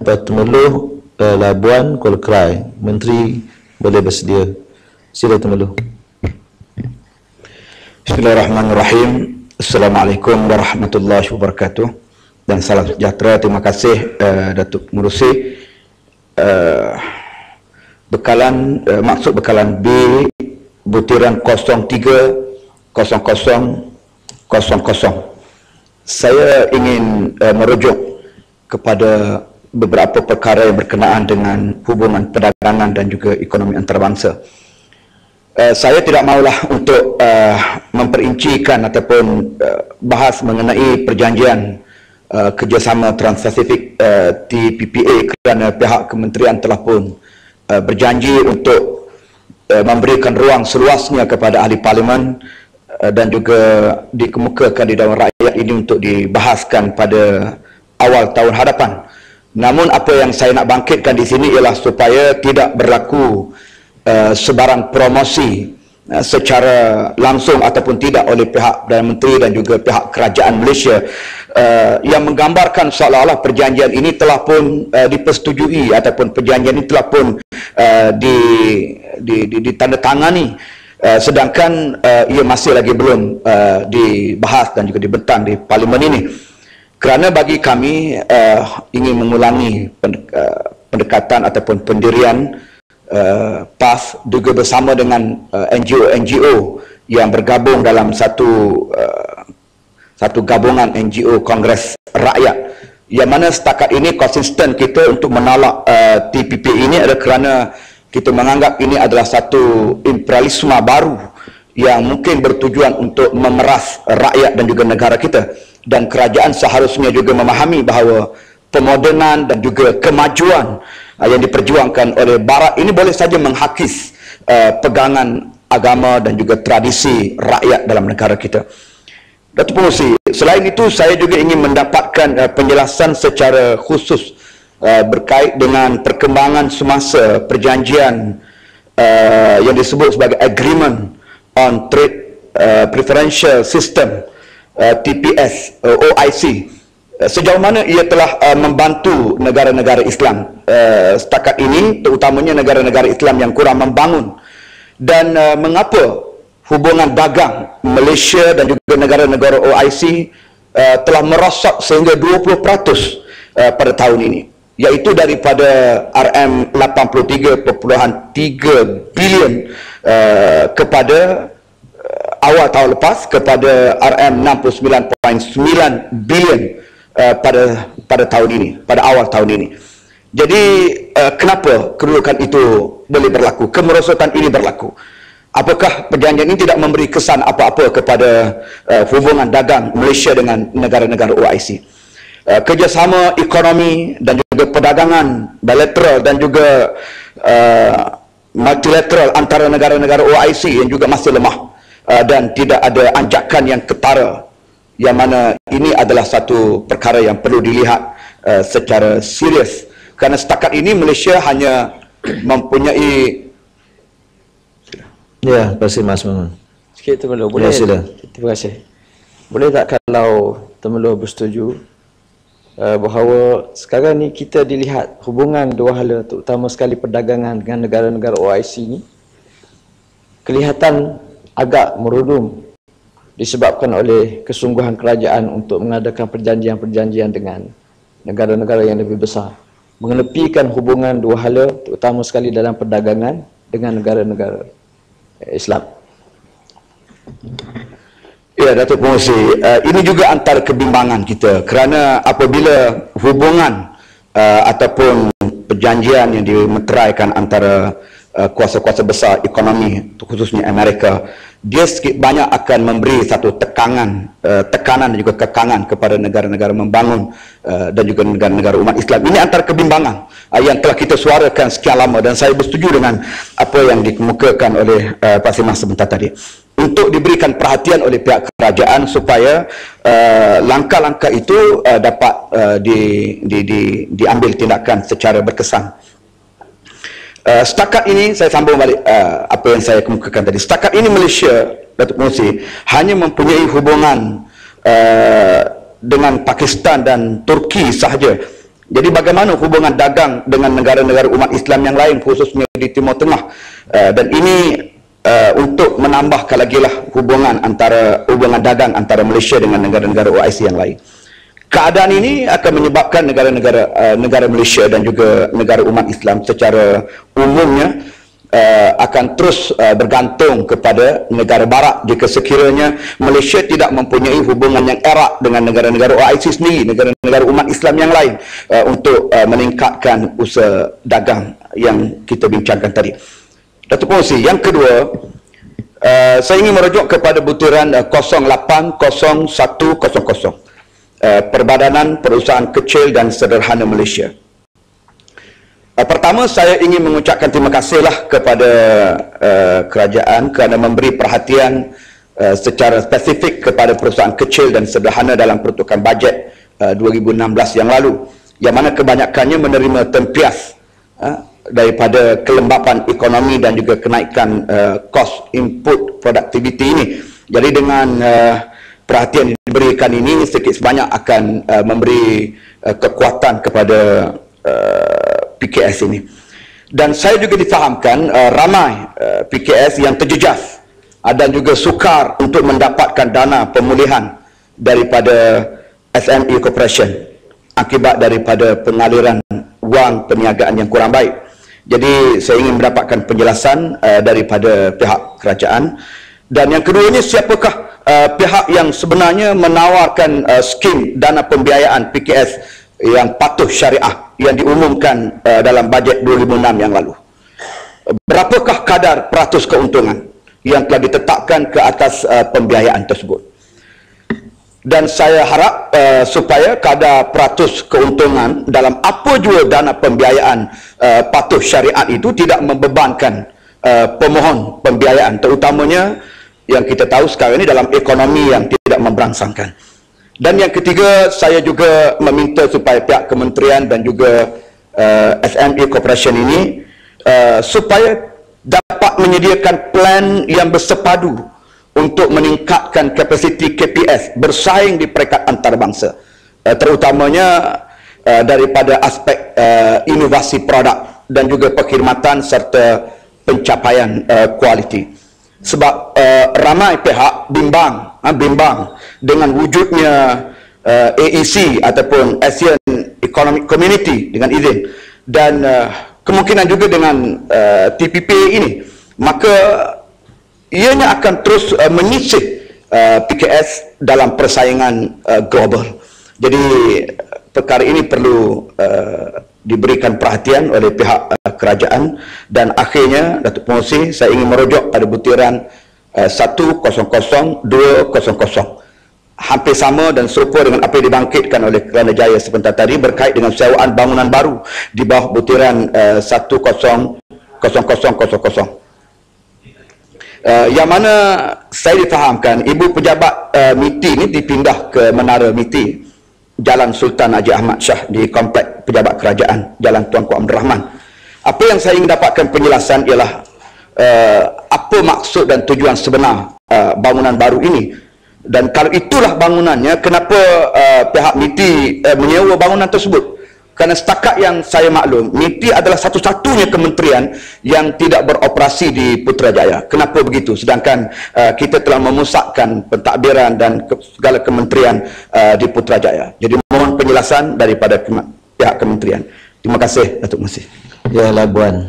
Datuk Meluh Labuan Kuala Krai. Menteri boleh bersedia. Sila Datuk Meluh. Bismillahirrahmanirrahim. Assalamualaikum warahmatullahi wabarakatuh. Dan salam sejahtera. Terima kasih Datuk Murusi. Maksud bekalan B butiran 030000. Saya ingin merujuk kepada beberapa perkara yang berkenaan dengan hubungan perdagangan dan juga ekonomi antarabangsa. Saya tidak maulah untuk memperincikan ataupun bahas mengenai perjanjian kerjasama Trans-Pasifik TPPA kerana pihak kementerian telah pun berjanji untuk memberikan ruang seluasnya kepada ahli parlimen dan juga dikemukakan di Dewan Rakyat ini untuk dibahaskan pada awal tahun hadapan. Namun apa yang saya nak bangkitkan di sini ialah supaya tidak berlaku sebarang promosi secara langsung ataupun tidak oleh pihak Perdana Menteri dan juga pihak kerajaan Malaysia yang menggambarkan seolah-olah perjanjian ini telah pun dipersetujui ataupun perjanjian ini telah pun ditandatangani sedangkan ia masih lagi belum dibahas dan juga dibentang di parlimen ini. Kerana bagi kami ingin mengulangi pendekatan ataupun pendirian PAS juga bersama dengan NGO-NGO yang bergabung dalam satu gabungan NGO Kongres Rakyat, yang mana setakat ini konsisten kita untuk menolak TPP ini adalah kerana kita menganggap ini adalah satu imperialisme baru yang mungkin bertujuan untuk memeras rakyat dan juga negara kita, dan kerajaan seharusnya juga memahami bahawa pemodenan dan juga kemajuan yang diperjuangkan oleh Barat ini boleh saja menghakis pegangan agama dan juga tradisi rakyat dalam negara kita. Datuk Pengerusi, selain itu saya juga ingin mendapatkan penjelasan secara khusus berkait dengan perkembangan semasa perjanjian yang disebut sebagai Agreement on Trade Preferential System TPS OIC. Sejauh mana ia telah membantu negara-negara Islam setakat ini, terutamanya negara-negara Islam yang kurang membangun, dan mengapa hubungan dagang Malaysia dan juga negara-negara OIC telah merosot sehingga 20% pada tahun ini, iaitu daripada RM83.3 bilion kepada awal tahun lepas kepada RM69.9 bilion pada tahun ini, pada awal tahun ini. Jadi kenapa kedudukan itu boleh berlaku, kemerosotan ini berlaku? Apakah perjanjian ini tidak memberi kesan apa-apa kepada hubungan dagang Malaysia dengan negara-negara OIC? Kerjasama ekonomi dan juga perdagangan bilateral dan juga multilateral antara negara-negara OIC yang juga masih lemah dan tidak ada anjakan yang ketara, yang mana ini adalah satu perkara yang perlu dilihat secara serius, kerana setakat ini Malaysia hanya mempunyai. Ya, terima kasih Mas Mamun. Sikit Temeloh, boleh? Ya, terima kasih. Boleh tak kalau Temeloh bersetuju bahawa sekarang ni kita dilihat hubungan dua hala, terutama sekali perdagangan dengan negara-negara OIC ni kelihatan agak merudum disebabkan oleh kesungguhan kerajaan untuk mengadakan perjanjian-perjanjian dengan negara-negara yang lebih besar, mengenepikan hubungan dua hala, terutama sekali dalam perdagangan dengan negara-negara Islam. Ya, Datuk Pengerusi, ini juga antara kebimbangan kita, kerana apabila hubungan ataupun perjanjian yang dimeteraikan antara kuasa-kuasa besar ekonomi, khususnya Amerika, dia sedikit banyak akan memberi satu tekanan dan juga kekangan kepada negara-negara membangun dan juga negara-negara umat Islam. Ini antara kebimbangan yang telah kita suarakan sekian lama, dan saya bersetuju dengan apa yang dikemukakan oleh Pak Simah sebentar tadi, untuk diberikan perhatian oleh pihak kerajaan supaya langkah-langkah itu dapat diambil tindakan secara berkesan. Setakat ini, saya sambung balik apa yang saya kemukakan tadi. Setakat ini Malaysia, Datuk Pengerusi, hanya mempunyai hubungan dengan Pakistan dan Turki sahaja, Jadi bagaimana hubungan dagang dengan negara-negara umat Islam yang lain, khususnya di Timur Tengah, dan ini untuk menambahkan lagi lah hubungan dagang antara Malaysia dengan negara-negara OIC yang lain. Keadaan ini akan menyebabkan negara Malaysia dan juga negara umat Islam secara umumnya akan terus bergantung kepada negara barat jika sekiranya Malaysia tidak mempunyai hubungan yang erat dengan negara-negara OIC sendiri, negara-negara umat Islam yang lain, untuk meningkatkan usaha dagang yang kita bincangkan tadi. Datuk Pengerusi, yang kedua, saya ingin merujuk kepada butiran 080100, Perbadanan Perusahaan Kecil dan Sederhana Malaysia. Pertama, saya ingin mengucapkan terima kasihlah kepada kerajaan kerana memberi perhatian secara spesifik kepada perusahaan kecil dan sederhana dalam peruntukan bajet 2016 yang lalu, yang mana kebanyakannya menerima tempias daripada kelembapan ekonomi dan juga kenaikan kos input produktiviti ini. Jadi dengan perhatian yang diberikan ini, sedikit sebanyak akan memberi kekuatan kepada PKS ini. Dan saya juga difahamkan ramai PKS yang terjejas dan juga sukar untuk mendapatkan dana pemulihan daripada SME Corporation akibat daripada pengaliran wang perniagaan yang kurang baik. Jadi saya ingin mendapatkan penjelasan daripada pihak kerajaan. Dan yang keduanya, siapakah pihak yang sebenarnya menawarkan skim dana pembiayaan PKS yang patuh syariah yang diumumkan dalam bajet 2006 yang lalu? Berapakah kadar peratus keuntungan yang telah ditetapkan ke atas pembiayaan tersebut? Dan saya harap supaya kadar peratus keuntungan dalam apa jua dana pembiayaan patuh syariat itu tidak membebankan pemohon pembiayaan, terutamanya yang kita tahu sekarang ini dalam ekonomi yang tidak memberangsangkan. Dan yang ketiga, saya juga meminta supaya pihak kementerian dan juga SME Corporation ini supaya dapat menyediakan plan yang bersepadu untuk meningkatkan kapasiti KPS bersaing di peringkat antarabangsa, terutamanya daripada aspek inovasi produk dan juga perkhidmatan serta pencapaian kualiti. Sebab ramai pihak bimbang dengan wujudnya AEC ataupun Asian Economic Community dengan izin, dan kemungkinan juga dengan TPP ini, maka ianya akan terus menyisih PKS dalam persaingan global. Jadi perkara ini perlu diberikan perhatian oleh pihak kerajaan. Dan akhirnya, Datuk Pengerusi, saya ingin merujuk pada butiran 100200, hampir sama dan serupa dengan apa yang dibangkitkan oleh Kerana Jaya sebentar tadi berkait dengan sewaan bangunan baru di bawah butiran 100000. Yang mana saya difahamkan ibu pejabat MITI ini dipindah ke Menara MITI, Jalan Sultan Haji Ahmad Shah, di komplek pejabat kerajaan Jalan Tuanku Abdul Rahman. Apa yang saya ingin dapatkan penjelasan ialah apa maksud dan tujuan sebenar bangunan baru ini, dan kalau itulah bangunannya, kenapa pihak MITI menyewa bangunan tersebut? Kerana setakat yang saya maklum, MITI adalah satu-satunya kementerian yang tidak beroperasi di Putrajaya. Kenapa begitu? Sedangkan kita telah memusatkan pentadbiran dan segala kementerian di Putrajaya. Jadi mohon penjelasan daripada pihak kementerian. Terima kasih, Datuk Masih. Ya, Labuan.